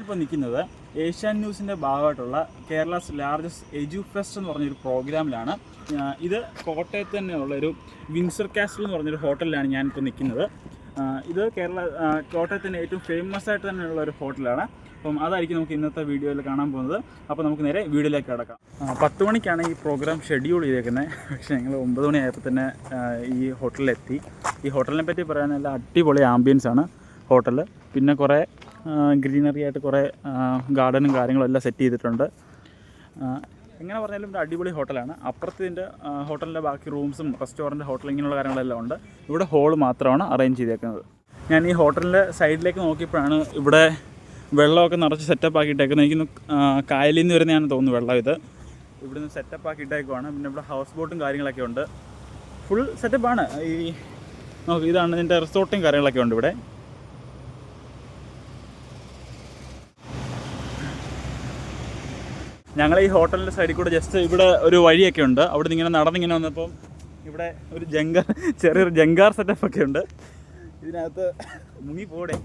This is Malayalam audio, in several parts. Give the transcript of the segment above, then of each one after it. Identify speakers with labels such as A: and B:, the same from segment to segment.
A: ഇപ്പോൾ നിൽക്കുന്നത് ഏഷ്യാൻ ന്യൂസിൻ്റെ ഭാഗമായിട്ടുള്ള കേരളാസ് ലാർജസ്റ്റ് എജു ഫെസ്റ്റ് എന്ന് പറഞ്ഞൊരു പ്രോഗ്രാമിലാണ്. ഇത് കോട്ടയത്ത് തന്നെയുള്ളൊരു വിൻസർ കാസിൽ എന്ന് പറഞ്ഞൊരു ഹോട്ടലിലാണ് ഞാനിപ്പോൾ നിൽക്കുന്നത്. ഇത് കോട്ടയത്തിൻ്റെ ഏറ്റവും ഫേമസ് ആയിട്ട് തന്നെയുള്ള ഒരു ഹോട്ടലാണ്. അപ്പം അതായിരിക്കും നമുക്ക് ഇന്നത്തെ വീഡിയോയിൽ കാണാൻ പോകുന്നത്. അപ്പോൾ നമുക്ക് നേരെ വീഡിയോയിലേക്ക് കിടക്കാം. 10 മണിക്കാണ് ഈ പ്രോഗ്രാം ഷെഡ്യൂൾ ചെയ്തേക്കുന്നത്. പക്ഷേ ഞങ്ങൾ 9 മണിയായപ്പോൾ തന്നെ ഈ ഹോട്ടലിലെത്തി. ഈ ഹോട്ടലിനെ പറ്റി പറയാൻ നല്ല അടിപൊളി ആംബിയൻസ് ആണ് ഹോട്ടൽ. പിന്നെ കുറേ ഗ്രീനറി ആയിട്ട് കുറേ ഗാർഡനും കാര്യങ്ങളും എല്ലാം സെറ്റ് ചെയ്തിട്ടുണ്ട്. എങ്ങനെ പറഞ്ഞാലും ഒരു അടിപൊളി ഹോട്ടലാണ്. അപ്പുറത്ത് ഇതിൻ്റെ ഹോട്ടലിൻ്റെ ബാക്കി റൂംസും റെസ്റ്റോറൻറ്റ് ഹോട്ടൽ ഇങ്ങനെയുള്ള കാര്യങ്ങളെല്ലാം ഉണ്ട്. ഇവിടെ ഹോള് മാത്രമാണ് അറേഞ്ച് ചെയ്തേക്കുന്നത്. ഞാൻ ഈ ഹോട്ടലിൻ്റെ സൈഡിലേക്ക് നോക്കിയപ്പോഴാണ് ഇവിടെ വെള്ളമൊക്കെ നിറച്ച് സെറ്റപ്പ് ആക്കിയിട്ടേക്കുന്നത്. എനിക്കൊന്ന് കായലിൽ നിന്ന് വരുന്നതാണെന്ന് തോന്നുന്നു വെള്ളം. ഇവിടുന്ന് സെറ്റപ്പ് ആക്കിയിട്ടേക്കുവാണ്. പിന്നെ ഇവിടെ ഹൗസ് ബോട്ടും കാര്യങ്ങളൊക്കെ ഉണ്ട്. ഫുൾ സെറ്റപ്പാണ്. ഇതാണ് ഇതിൻ്റെ റിസോർട്ടും കാര്യങ്ങളൊക്കെ ഉണ്ട് ഇവിടെ. ഞങ്ങൾ ഈ ഹോട്ടലിൻ്റെ സൈഡിൽ കൂടെ ജസ്റ്റ് ഇവിടെ ഒരു വഴിയൊക്കെ ഉണ്ട്. അവിടെ നിന്ന് ഇങ്ങനെ നടന്നിങ്ങനെ വന്നപ്പം ഇവിടെ ഒരു ചെറിയൊരു ജങ്കാർ സെറ്റപ്പൊക്കെ ഉണ്ട്. ഇതിനകത്ത് മുങ്ങി പോടെ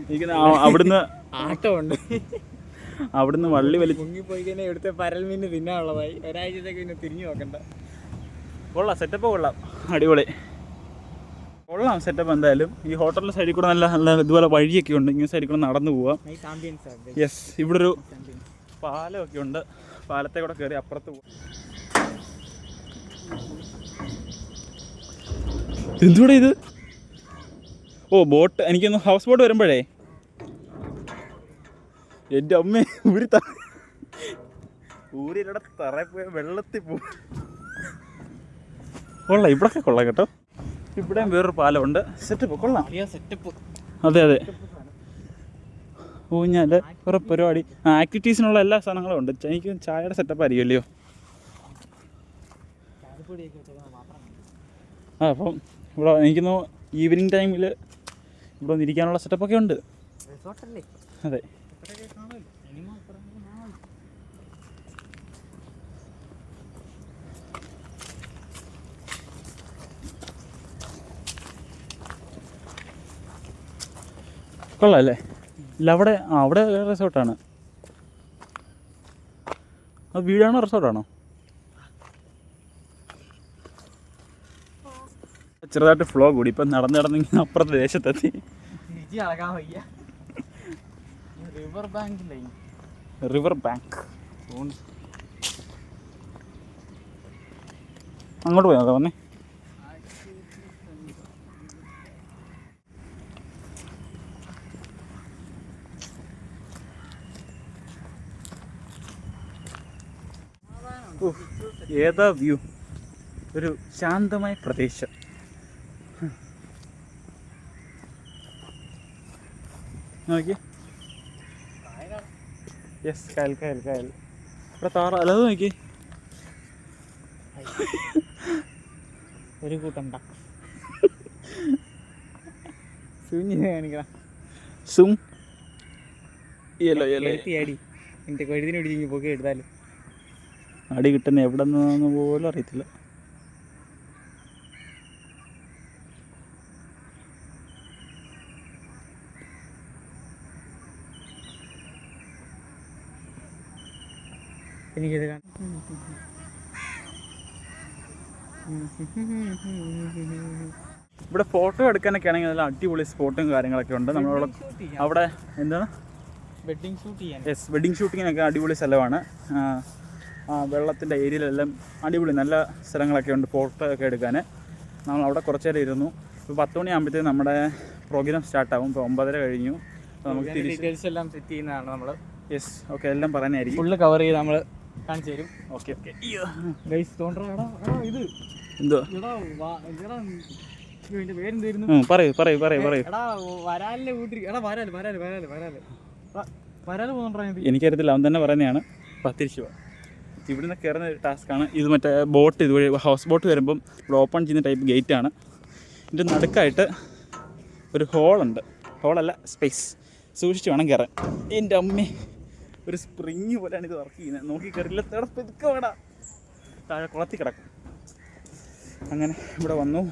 A: ഇരിക്കുന്ന അവിടുന്ന് ആട്ടമുണ്ട്. അവിടുന്ന് വള്ളി
B: മുങ്ങിപ്പോയി കഴിഞ്ഞാൽ ഇവിടുത്തെ പരൽ മീൻ തിന്നാനുള്ളതായി. ഒരാഴ്ചത്തേക്ക് പിന്നെ തിരിഞ്ഞു നോക്കണ്ട.
A: കൊള്ളാം, സെറ്റപ്പ് കൊള്ളാം, അടിപൊളി കൊള്ളാം സെറ്റപ്പ്. എന്തായാലും ഈ ഹോട്ടലിൻ്റെ സൈഡിൽ കൂടെ നല്ല നല്ല ഇതുപോലെ വഴിയൊക്കെ ഉണ്ട്. ഇങ്ങനെ സൈഡിൽ കൂടെ നടന്നു പോവാം. യെസ്, ഇവിടെ ഒരു പാലമൊക്കെ ഉണ്ട്. പാലത്തെ കൂടെ കയറി അപ്പുറത്ത് പോവാം. എന്തുകൂടെ ഇത്? ഓ, ബോട്ട്. എനിക്കൊന്ന് ഹൗസ് ബോട്ട് വരുമ്പോഴേ എൻ്റെ അമ്മ ഊരിലൂടെ തറയിൽ പോയ വെള്ളത്തിൽ പോവും. കൊള്ളാം, ഇവിടൊക്കെ കൊള്ളാം കേട്ടോ. ഇവിടെയും വേറൊരു പാലമുണ്ട്. സെറ്റപ്പ് കൊള്ളാം. അതെ അതെ, ഊഞ്ഞാല്, കുറേ പരിപാടി, ആക്ടിവിറ്റീസിനുള്ള എല്ലാ സാധനങ്ങളും ഉണ്ട്. എനിക്ക് ചായയുടെ സെറ്റപ്പ് ആയിരിക്കുമല്ലോ. അപ്പം ഇവിടെ എനിക്കൊന്ന് ഈവനിങ് ടൈമിൽ ഇവിടെ ഒന്ന് ഇരിക്കാനുള്ള സെറ്റപ്പൊക്കെ ഉണ്ട്. അതെ, കൊള്ളാം അല്ലേ? ഇല്ല, അവിടെ റിസോർട്ടാണ്. അത് വീടാണോ റിസോർട്ടാണോ? ചെറുതായിട്ട് ഫ്ലോ കൂടി. ഇപ്പം നടന്നിങ്ങനെ അപ്പുറത്തെ ദേശത്തെത്തി. റിവർ ബാങ്ക് അങ്ങോട്ട് പോയാൽ വന്നേ. ഏതാ വ്യൂ! ഒരു ശാന്തമായ പ്രദേശം. നോക്കി, യെസ്, കായൽ. ഇവിടെ അല്ലാതെ നോക്കി
B: ഒരു കൂട്ടം
A: സും യെല്ലോ
B: എൻ്റെ കഴുതിന് പിടിച്ച് പൊക്കി എടുത്താലും
A: അടി കിട്ടുന്ന എവിടെ നിന്നാന്ന് പോലും അറിയത്തില്ല.
B: എനിക്കിത്
A: ഇവിടെ ഫോട്ടോ എടുക്കാനൊക്കെ ആണെങ്കിൽ നല്ല അടിപൊളി സ്പോട്ടും കാര്യങ്ങളൊക്കെ ഉണ്ട്. നമ്മളവിടെ അവിടെ എന്താണ്
B: വെഡ്ഡിങ് ഷൂട്ട് ചെയ്യാൻ.
A: യെസ്, വെഡ്ഡിങ് ഷൂട്ടിങ്ങിനൊക്കെ അടിപൊളി സ്ഥലമാണ്. വെള്ളത്തിൻ്റെ ഏരിയയിലെല്ലാം അടിപൊളി നല്ല സ്ഥലങ്ങളൊക്കെ ഉണ്ട് ഫോട്ടോ ഒക്കെ എടുക്കാൻ. നമ്മൾ അവിടെ കുറച്ച് നേരം ഇരുന്നു. ഇപ്പോൾ 10 മണിയാകുമ്പോഴത്തേക്ക് നമ്മുടെ പ്രോഗ്രാം സ്റ്റാർട്ടാകും. ഇപ്പോൾ 9:30 കഴിഞ്ഞു. അപ്പോൾ നമുക്ക്
B: ഡീറ്റെയിൽസ് എല്ലാം സെറ്റ് ചെയ്യുന്നതാണ് നമ്മൾ.
A: യെസ്, ഓക്കെ, എല്ലാം പറയാനായിരിക്കും.
B: ഫുള്ള് കവർ ചെയ്ത് നമ്മൾ കാണിച്ചു തരും.
A: ഓക്കെ
B: ഗൈസ്, തോന്നടാ ഇത്
A: എന്തുവാ?
B: ഇതിന്റെ പേരെന്തായിരുന്നു?
A: പറയൂ.
B: എടാ വരാലിനെ കൂട്ടി. എടാ വരാല് പോകുന്നുണ്ടോ?
A: എനിക്കറിയത്തില്ല, അവൻ തന്നെ പറയുന്നതാണ്. തിരിച്ചു പോവാം. ഇവിടുന്ന് കയറുന്ന ഒരു ടാസ്ക്കാണ് ഇത്. മറ്റേ ബോട്ട് ഇതുവഴി ഹൗസ് ബോട്ട് വരുമ്പം ഇവിടെ ഓപ്പൺ ചെയ്യുന്ന ടൈപ്പ് ഗേറ്റാണ്. ഇതിൻ്റെ നടുക്കായിട്ട് ഒരു ഹോളുണ്ട്. ഹോളല്ല, സ്പേസ്. സൂക്ഷിച്ച് വേണം കയറാൻ. എൻ്റെ അമ്മേ, ഒരു സ്പ്രിങ് പോലെയാണ് ഇത് വർക്ക് ചെയ്യുന്നത്. നോക്കി കയറില്ല, തെടപ്പെതുക്കോടാ, താഴെ കുളത്തിൽ കിടക്കും. അങ്ങനെ ഇവിടെ വന്നു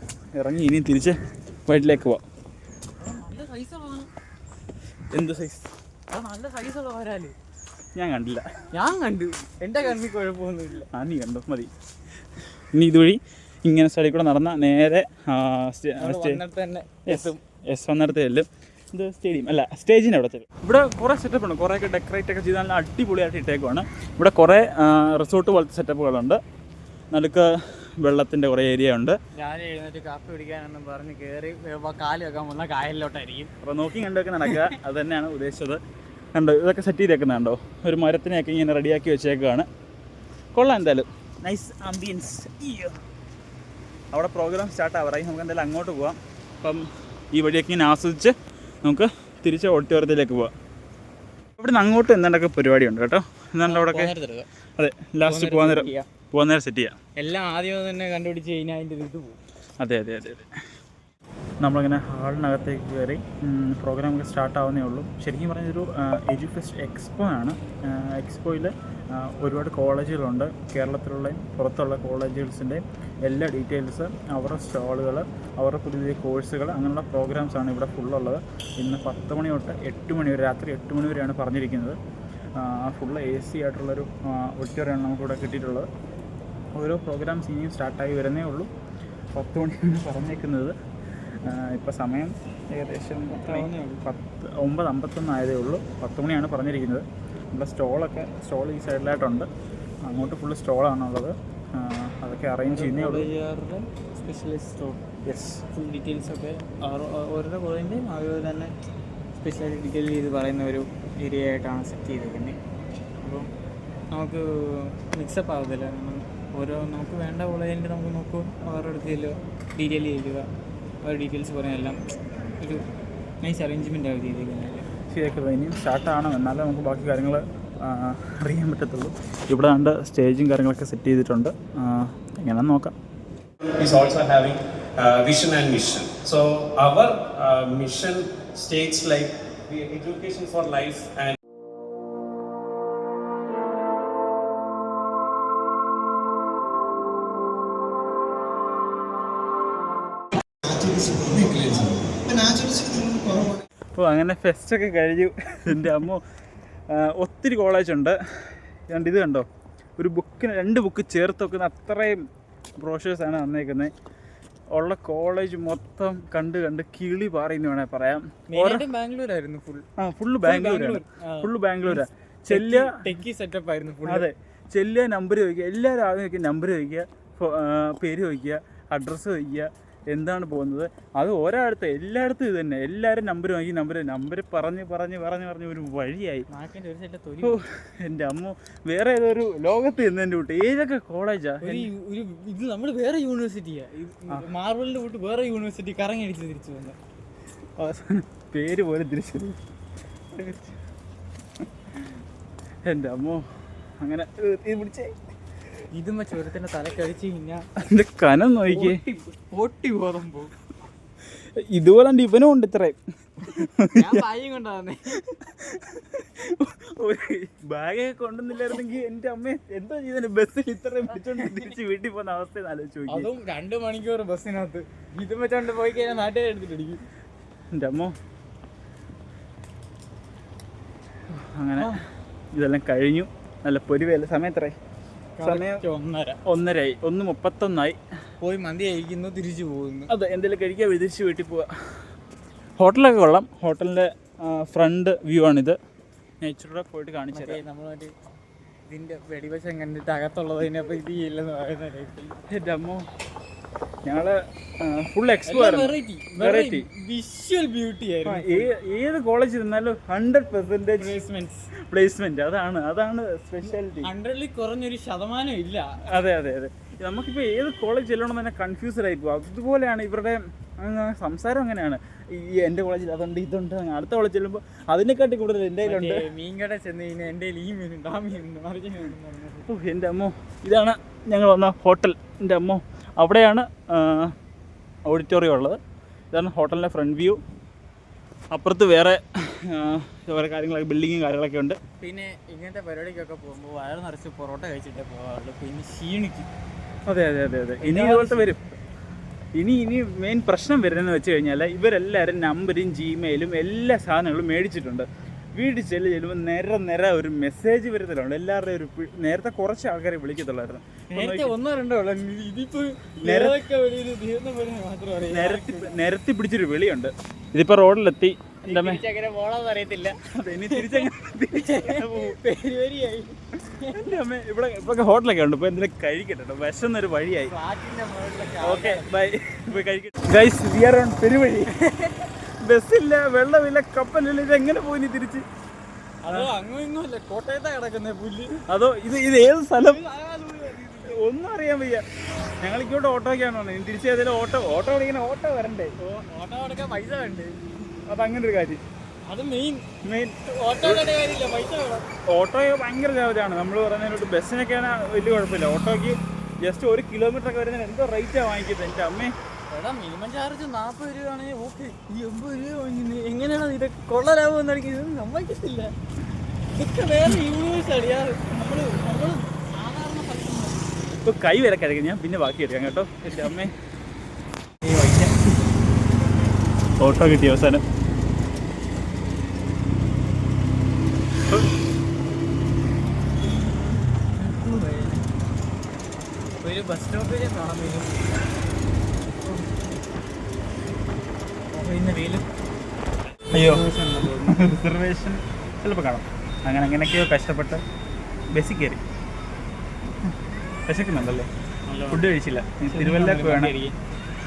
A: ഇറങ്ങി. ഇനി തിരിച്ച് വീട്ടിലേക്ക് പോവാം. എന്ത് സൈസ്?
B: അത് നല്ല സൈസുള്ള വരാല്
A: ഞാൻ കണ്ടില്ല.
B: ഞാൻ കണ്ടു, എൻ്റെ കണ്ണിൽ കുഴപ്പമൊന്നുമില്ല.
A: നീ കണ്ടു മതി. ഇനി ഇതുവഴി ഇങ്ങനെ സൈഡിൽ കൂടെ നടന്ന നേരെ വന്നിടത്ത് ചെല്ലും. ഇത് സ്റ്റേഡിയം അല്ല, സ്റ്റേജിൻ്റെ അവിടെ ചെല്ലും. ഇവിടെ കുറേ സെറ്റപ്പ് ഉണ്ട്, കുറേയൊക്കെ ഡെക്കറേറ്റ് ഒക്കെ ചെയ്ത് നല്ല അടിപൊളിയായിട്ട് ഇട്ടേക്കുവാണ്. ഇവിടെ കുറേ റിസോർട്ട് പോലത്തെ സെറ്റപ്പുകളുണ്ട്. നടുക്ക് വെള്ളത്തിൻ്റെ കുറേ ഏരിയ ഉണ്ട്.
B: ഞാൻ എഴുന്നേറ്റ് കാപ്പി കുടിക്കാനെന്നും പറഞ്ഞ് കയറി കാല് വെക്കാൻ വന്ന കായലിലോട്ടായിരിക്കും.
A: അപ്പോൾ നോക്കി കണ്ടൊക്കെ നടക്കുക, അത് തന്നെയാണ് ഉദ്ദേശിച്ചത്. കണ്ടോ ഇതൊക്കെ സെറ്റ് ചെയ്തേക്കുന്നുണ്ടോ, ഒരു മരത്തിനെയൊക്കെ ഇങ്ങനെ റെഡിയാക്കി വെച്ചേക്കുകയാണ്. കൊള്ളാം എന്തായാലും, നൈസ് ആംബിയൻസ്. അവിടെ പ്രോഗ്രാം സ്റ്റാർട്ട് ആവാറായി, നമുക്ക് എന്തായാലും അങ്ങോട്ട് പോവാം. അപ്പം ഈ വഴിയൊക്കെ ഇങ്ങനെ ആസ്വദിച്ച് നമുക്ക് തിരിച്ച് ഓഡിറ്റോറിയത്തിലേക്ക് പോവാം. ഇവിടെ നിന്ന് അങ്ങോട്ട് എന്താണ്ടൊക്കെ പരിപാടിയുണ്ട് കേട്ടോ. എന്താണ്ട് അവിടെയൊക്കെ അതെ, ലാസ്റ്റ് പോകുന്നേരം സെറ്റ് ചെയ്യാം.
B: എല്ലാം ആദ്യം തന്നെ കണ്ടുപിടിച്ച് കഴിഞ്ഞാൽ അതിൻ്റെ ഇത് പോകും.
A: അതെ അതെ അതെ അതെ. നമ്മളിങ്ങനെ ഹാളിനകത്തേക്ക് കയറി പ്രോഗ്രാമൊക്കെ സ്റ്റാർട്ടാവുന്നേ ഉള്ളൂ. ശരിക്കും പറഞ്ഞൊരു എഡ്യൂഫെസ്റ്റ് എക്സ്പോ ആണ്. എക്സ്പോയിൽ ഒരുപാട് കോളേജുകളുണ്ട്, കേരളത്തിലുള്ള പുറത്തുള്ള കോളേജുകൾസിൻ്റെ എല്ലാ ഡീറ്റെയിൽസ്, അവരുടെ സ്റ്റാളുകൾ, അവരുടെ പുതിയ പുതിയ കോഴ്സുകൾ, അങ്ങനെയുള്ള പ്രോഗ്രാംസാണ് ഇവിടെ ഫുള്ളുള്ളത്. ഇന്ന് 10 മണി തൊട്ട് 8 മണി വരെ, രാത്രി 8 മണി വരെയാണ് പറഞ്ഞിരിക്കുന്നത്. ഫുള്ള് AC ആയിട്ടുള്ളൊരു ഓഡിറ്റോറിയമാണ് നമുക്കിവിടെ കിട്ടിയിട്ടുള്ളത്. ഓരോ പ്രോഗ്രാംസ് ഇനിയും സ്റ്റാർട്ടായി വരുന്നേ ഉള്ളൂ. 10 മണിയാണ് പറഞ്ഞേക്കുന്നത്. ഇപ്പോൾ സമയം ഏകദേശം 9:51 ആയതേ ഉള്ളൂ. 10 മണിയാണ് പറഞ്ഞിരിക്കുന്നത്. നമ്മുടെ സ്റ്റോൾ ഈ സൈഡിലായിട്ടുണ്ട്. അങ്ങോട്ട് ഫുള്ള് സ്റ്റോളാണുള്ളത്. അതൊക്കെ അറേഞ്ച് ചെയ്യുന്നേ ഉള്ളൂ.
B: Specialise store.
A: യെസ്,
B: ഫുൾ ഡീറ്റെയിൽസൊക്കെ ഓരോ കോളേജിൻ്റെയും അതുപോലെ തന്നെ സ്പെഷ്യലായിട്ട് ഡീറ്റെയിൽ ചെയ്ത് പറയുന്ന ഒരു ഏരിയ ആയിട്ടാണ് സെറ്റ് ചെയ്തിരിക്കുന്നത്. അപ്പം നമുക്ക് മിക്സപ്പ് ആവത്തില്ല. നമുക്ക് വേണ്ട കോളേജിൻ്റെ നമുക്ക് നോക്കും, അവരുടെ അടുത്ത് ചെല്ലുക, ഡീറ്റെയിൽ ചെയ്യുക, അവരുടെ ഡീറ്റെയിൽസ് പറയാനെല്ലാം ഒരു നൈസ് അറേഞ്ച്മെൻ്റ് ആവും ചെയ്തിരിക്കുന്നത്.
A: ശരിയാക്കുക. ഇനിയും സ്റ്റാർട്ടാണ്, എന്നാലേ നമുക്ക് ബാക്കി കാര്യങ്ങൾ അറിയാൻ പറ്റത്തുള്ളൂ. ഇവിടെ കണ്ട് സ്റ്റേജും കാര്യങ്ങളൊക്കെ സെറ്റ് ചെയ്തിട്ടുണ്ട്. എങ്ങനെയാണെന്ന് നോക്കാം.
C: is also having vision and mission. So our mission states like education for life and
A: അപ്പോൾ അങ്ങനെ ഫെസ്റ്റൊക്കെ കഴിഞ്ഞു. എൻ്റെ അമ്മ ഒത്തിരി കോളേജുണ്ട്. കണ്ട് ഇത് കണ്ടോ, ഒരു ബുക്കിന് 2 ബുക്ക് ചേർത്ത് വെക്കുന്ന അത്രയും ബ്രോഷേഴ്സാണ് വന്നേക്കുന്നത്. ഉള്ള കോളേജ് മൊത്തം കണ്ട് കിളി പാറിയെന്ന് വേണേൽ പറയാം.
B: ബാംഗ്ലൂരായിരുന്നു
A: ഫുള്ള് ബാംഗ്ലൂരാണ്. ചെല്ലുക
B: ടെക്കി സെറ്റപ്പ് ആയിരുന്നു.
A: അതെ, ചെല്ലുക, നമ്പർ ചോദിക്കുക, എല്ലാവരും ആദ്യം ചോദിക്കുക, നമ്പർ ചോദിക്കുക, പേര് ചോദിക്കുക, അഡ്രസ്സ് ചോദിക്കുക, എന്താണ് പോകുന്നത്. അത് ഒരാടുത്ത് എല്ലായിടത്തും ഇത് തന്നെ. എല്ലാവരും നമ്പർ വാങ്ങി നമ്പർ പറഞ്ഞ് ഒരു വഴിയായി. എൻ്റെ അമ്മ വേറെ ഏതൊരു ലോകത്ത് എന്നതിൻ്റെ കൂട്ട് ഏതൊക്കെ കോളേജാ
B: ഇത് നമ്മൾ വേറെ യൂണിവേഴ്സിറ്റിയാ, മാർബിളിൻ്റെ കൂട്ട് വേറെ യൂണിവേഴ്സിറ്റി കറങ്ങി അടിച്ച് തിരിച്ചു വന്നത്.
A: അവസാനം പേര് പോലും തിരിച്ചു. എൻ്റെ അമ്മോ, അങ്ങനെ പിടിച്ചേ.
B: ഇതും ചോരത്തിൻ്റെ തലക്കടിച്ച് കഴിഞ്ഞാൽ
A: അതിൻ്റെ കനം നോക്കിയേ,
B: പൊട്ടി ബോധം പോകും.
A: ഇതുപോലെ ഇവനും ഉണ്ട് ഇത്രയും.
B: കൊണ്ടാന്നേ
A: ബാഗൊക്കെ കൊണ്ടുവന്നില്ലായിരുന്നെങ്കിൽ എൻ്റെ അമ്മ എന്തോ ചെയ്തേ. ബസ്സിൽ ഇത്രയും പിടിച്ചോണ്ട് തിരിച്ച് വീട്ടിൽ പോകുന്ന അവസ്ഥ ആലോചിച്ച് നോക്കി.
B: അതും 2 മണിക്കൂർ ബസ്സിനകത്ത് ഇതും വെച്ചോണ്ട് പോയി കഴിഞ്ഞാൽ നാട്ടുകാർ എടുത്തിട്ടിരിക്കും.
A: എൻ്റെ അമ്മ അങ്ങനെ ഇതെല്ലാം കഴിഞ്ഞു. നല്ല പൊരിവല്ല. സമയം എത്രയായി? സമയം 1:30. 1:31
B: പോയി മന്തി കഴിക്കുന്നു, തിരിച്ചു പോകുന്നു.
A: അതെ, എന്തെങ്കിലും കഴിക്കാൻ തിരിച്ച് വീട്ടിൽ പോവാ. ഹോട്ടലൊക്കെ കൊള്ളാം. ഹോട്ടലിൻ്റെ ഫ്രണ്ട് വ്യൂ ആണിത്. നേച്ചറൂടെ പോയിട്ട് കാണിച്ചു തരാം.
B: നമ്മൾ ഇതിൻ്റെ വെടിവശം കണ്ടിട്ട് അകത്തുള്ളതിനപ്പോൾ ഇത് ചെയ്യില്ലെന്ന് പറയുന്ന
A: എൻ്റെ അമ്മോ, ഞങ്ങള് full expo variety
B: visual beauty ആയിരുന്നു.
A: ഏത് കോളേജിൽ നിന്നാലും 100% പ്ലേസ്മെന്റ്. അതാണ് സ്പെഷ്യാലിറ്റി.
B: 100ൽ കുറഞ്ഞൊരു ശതമാനം ഇല്ല.
A: അതെ. നമുക്കിപ്പോൾ ഏത് കോളേജ് ചെല്ലണം തന്നെ കൺഫ്യൂസ്ഡ് ആയി പോകും. അതുപോലെയാണ് ഇവരുടെ സംസാരം. അങ്ങനെയാണ്. ഈ എൻ്റെ കോളേജിൽ അതുണ്ട്, ഇതുണ്ട്. അടുത്ത കോളേജ് ചെല്ലുമ്പോൾ അതിനെക്കാട്ടി കൂടുതൽ എൻ്റെ കയ്യിലുണ്ട്.
B: മീൻകട ചെന്ന് കഴിഞ്ഞാൽ എൻ്റെ കയ്യിൽ ഈ മീനുണ്ട്, ആ മീനുണ്ട്, മറിച്ച് മീനുണ്ട്.
A: എൻ്റെ അമ്മോ, ഇതാണ് ഞങ്ങൾ വന്ന ഹോട്ടൽ. എൻ്റെ അമ്മോ, അവിടെയാണ് ഓഡിറ്റോറിയം ഉള്ളത്. ഇതാണ് ഹോട്ടലിൻ്റെ ഫ്രണ്ട് വ്യൂ. അപ്പുറത്ത് വേറെ കാര്യങ്ങളൊക്കെ, ബിൽഡിങ്ങും കാര്യങ്ങളൊക്കെ ഉണ്ട്.
B: പിന്നെ ഇങ്ങനത്തെ പരിപാടിക്കൊക്കെ പോകുമ്പോൾ വയറ് നിറച്ച് പൊറോട്ട കഴിച്ചിട്ടേ പോകാറുള്ളൂ. പിന്നെ ക്ഷീണിക്കും.
A: അതെ. ഇനി ഇതുപോലത്തെ വരും. ഇനി മെയിൻ പ്രശ്നം വരുന്നതെന്ന് വെച്ച് കഴിഞ്ഞാൽ ഇവരെല്ലാവരും നമ്പരും ജിമെയിലും എല്ലാ സാധനങ്ങളും മേടിച്ചിട്ടുണ്ട്. വീട്ടിൽ ചെല്ലുമ്പോൾ നിര ഒരു മെസ്സേജ് വരുത്തലുണ്ട്. എല്ലാവരുടെയും ഒരു നേരത്തെ കുറച്ച് ആൾക്കാരെ വിളിക്കത്തുള്ളായിരുന്നു. നിരത്തി പിടിച്ചൊരു വിളിയുണ്ട്. ഇതിപ്പോൾ റോഡിലെത്തി.
B: അറിയത്തില്ല.
A: എൻ്റെ അമ്മ ഇവിടെ ഇപ്പൊക്കെ ഹോട്ടലൊക്കെ ഉണ്ട്. ഇപ്പോൾ എന്തെങ്കിലും കഴിക്കട്ടെ, വിശന്നൊരു വഴിയായി. ഓക്കെ ബൈ, ഇപ്പോൾ കഴിക്കട്ടെ. ഗൈസ് വി ആർ ഓൺ പെരുവഴി. ബസ്സില്ല, വെള്ളമില്ല, കപ്പലില്ല. ഇതെങ്ങനെ പോയി തിരിച്ച്?
B: അതോ അങ്ങും ഇങ്ങുമല്ല, കോട്ടയത്താ കിടക്കുന്ന പുല്ല്.
A: അതോ ഇത് ഏത് സ്ഥലം ഒന്നും അറിയാൻ വയ്യ. ഞങ്ങൾ ഇങ്ങോട്ട് ഓട്ടോയ്ക്കാണ് വന്നത്. തിരിച്ച് ഏതെങ്കിലും ഓട്ടോ ഓടിക്കുന്ന ഓട്ടോ വരണ്ടേ?
B: ഓട്ടോ കൊടുക്കാൻ പൈസ വേണ്ടേ?
A: അതങ്ങനെ ഒരു കാര്യം.
B: അത് മെയിൻ ഓട്ടോയുടെ കാര്യമില്ല, പൈസ വേണം.
A: ഓട്ടോ ഭയങ്കര ചാർജാണ്. നമ്മൾ പറയുന്നതിനോട്ട് ബസ്സിനൊക്കെയാണ് വലിയ കുഴപ്പമില്ല. ഓട്ടോയ്ക്ക് ജസ്റ്റ് 1 കിലോമീറ്റർ ഒക്കെ വരുന്നതിന് എന്തോ റേറ്റാണ് വാങ്ങിക്കുന്നത്. എൻ്റെ അമ്മേ,
B: എടാ മിനിമം ചാർജ് 40 രൂപയാണെങ്കിൽ ഓക്കെ, ഈ 80 രൂപ വാങ്ങിക്കുന്നത് എങ്ങനെയാണ്? ഇതൊക്കെ കൊള്ളലാഭം എന്നാണെങ്കിൽ ഇതൊന്നും സമ്മതിക്കത്തില്ല. ഇതൊക്കെ വേറെ യൂണിവേഴ്സ് അടിയാറ്. നമ്മൾ സാധാരണ സ്ഥലത്ത്
A: ഇപ്പോൾ കൈ വരെ കഴിക്കും. ഞാൻ പിന്നെ ബാക്കി എടുക്കാം കേട്ടോ. എൻ്റെ അമ്മേ, ഓട്ടോ കിട്ടി അവസാനം.
B: ഒരു ബസ് സ്റ്റോപ്പിൽ കാണാൻ വരും. ഇന്ന് വെയിലും
A: അയ്യോ, റിസർവേഷൻ ചിലപ്പോൾ കാണാം. അങ്ങനെയൊക്കെയോ കഷ്ടപ്പെട്ട് ബസ്സിൽ കയറി. വിശക്കുന്നുണ്ടല്ലേ? ഫുഡ് കഴിച്ചില്ല. തിരുവല്ലയിൽ വേണം,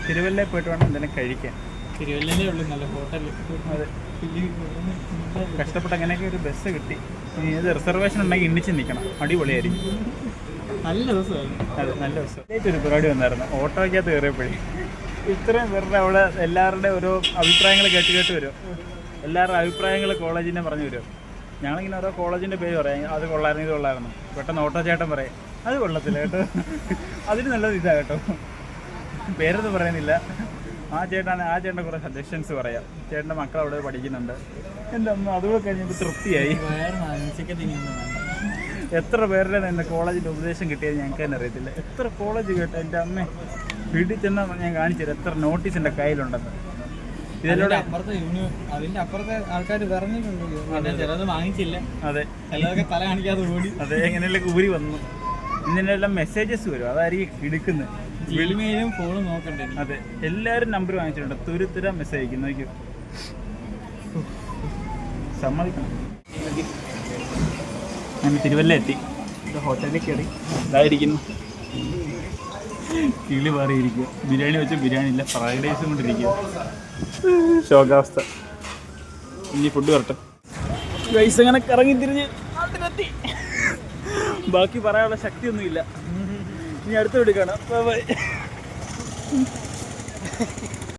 A: തിരുവല്ലയിൽ പോയിട്ട് വേണം എന്തെങ്കിലും കഴിക്കാൻ.
B: തിരുവല്ലയിലേ ഉള്ളൂ നല്ല ഹോട്ടൽ.
A: അതെ, കഷ്ടപ്പെട്ട് അങ്ങനെയൊക്കെ ഒരു ബസ് കിട്ടി. ഇനി ഇത് റിസർവേഷൻ ഉണ്ടെങ്കിൽ ഇണിച്ച് നിൽക്കണം, അടിപൊളിയായിരിക്കും.
B: നല്ല ദിവസമായിരുന്നു.
A: അതെ, നല്ല ദിവസം. ഒരു പരിപാടി വന്നായിരുന്നു ഓട്ടോയ്ക്കകത്ത് കയറിയപ്പോഴേ. ഇത്രയും പേരുടെ അവിടെ എല്ലാവരുടെയും ഓരോ അഭിപ്രായങ്ങൾ കേട്ട് വരും. എല്ലാവരുടെ അഭിപ്രായങ്ങൾ കോളേജിനെ പറഞ്ഞു വരും. ഞങ്ങളിങ്ങനെ ഓരോ കോളേജിൻ്റെ പേര് പറയാം, അത് കൊള്ളായിരുന്നു, ഇത് കൊള്ളായിരുന്നു. പെട്ടെന്ന് ഓട്ടോ ചേട്ടൻ പറയും അത് കൊള്ളത്തില്ല കേട്ടോ, അതിന് നല്ലത് ഇതാ കേട്ടോ. പേരൊന്നും പറയുന്നില്ല. ആ ചേട്ടൻ്റെ കുറേ സജഷൻസ് പറയാം. ചേട്ടൻ്റെ മക്കൾ അവിടെ പഠിക്കുന്നുണ്ട്. എൻ്റെ അമ്മ അതുകൂടെ കഴിഞ്ഞപ്പോൾ തൃപ്തിയായി. എത്ര പേരുടെ എൻ്റെ കോളേജിൻ്റെ ഉപദേശം കിട്ടിയത് ഞങ്ങൾക്ക് തന്നെ അറിയത്തില്ല. എത്ര കോളേജ് കേട്ടോ എൻ്റെ അമ്മ. വീട്ടിൽ ചെന്നാൽ ഞാൻ കാണിച്ചുതരാം എത്ര നോട്ടീസ് എൻ്റെ കയ്യിലുണ്ടെന്ന്. ഇതിലൂടെ
B: അതിന്റെ അപ്പുറത്തെ ആൾക്കാർ പറഞ്ഞിട്ടുണ്ട്, ചിലത് വാങ്ങിച്ചില്ല.
A: അതെ,
B: ചിലതൊക്കെ തല കാണിക്കാതെ ഓടി.
A: അതെ, എങ്ങനെയല്ല ഊരി വന്നു. ഇന്നെല്ലാം മെസ്സേജസ് വരും, അതായിരിക്കും എടുക്കുന്നത്.
B: ജിമെയിലും ഫോണും നോക്കണ്ടേ?
A: അതെ, എല്ലാവരും നമ്പർ വാങ്ങിച്ചിട്ടുണ്ട്. തുരുത്തുര മെസ്സേജ് അയക്കുന്നു. സമ്മതിക്കണം. ഞാൻ തിരുവല്ല എത്തി. ഹോട്ടലിൽ കയറി ഇതായിരിക്കുന്നു. കിളി മാറിയിരിക്കുക. ബിരിയാണി വെച്ച് ബിരിയാണി ഇല്ല, ഫ്രൈഡ് റൈസും കൊണ്ടിരിക്കുക. ശോകാവസ്ഥ. ഇനി ഫുഡ് വരട്ടെ. റൈസ് അങ്ങനെ കറങ്ങി തിരിഞ്ഞ് അതിനെത്തി. ബാക്കി പറയാനുള്ള ശക്തിയൊന്നുമില്ല. ഇനി അടുത്ത വീട് കാണാം. ബൈ.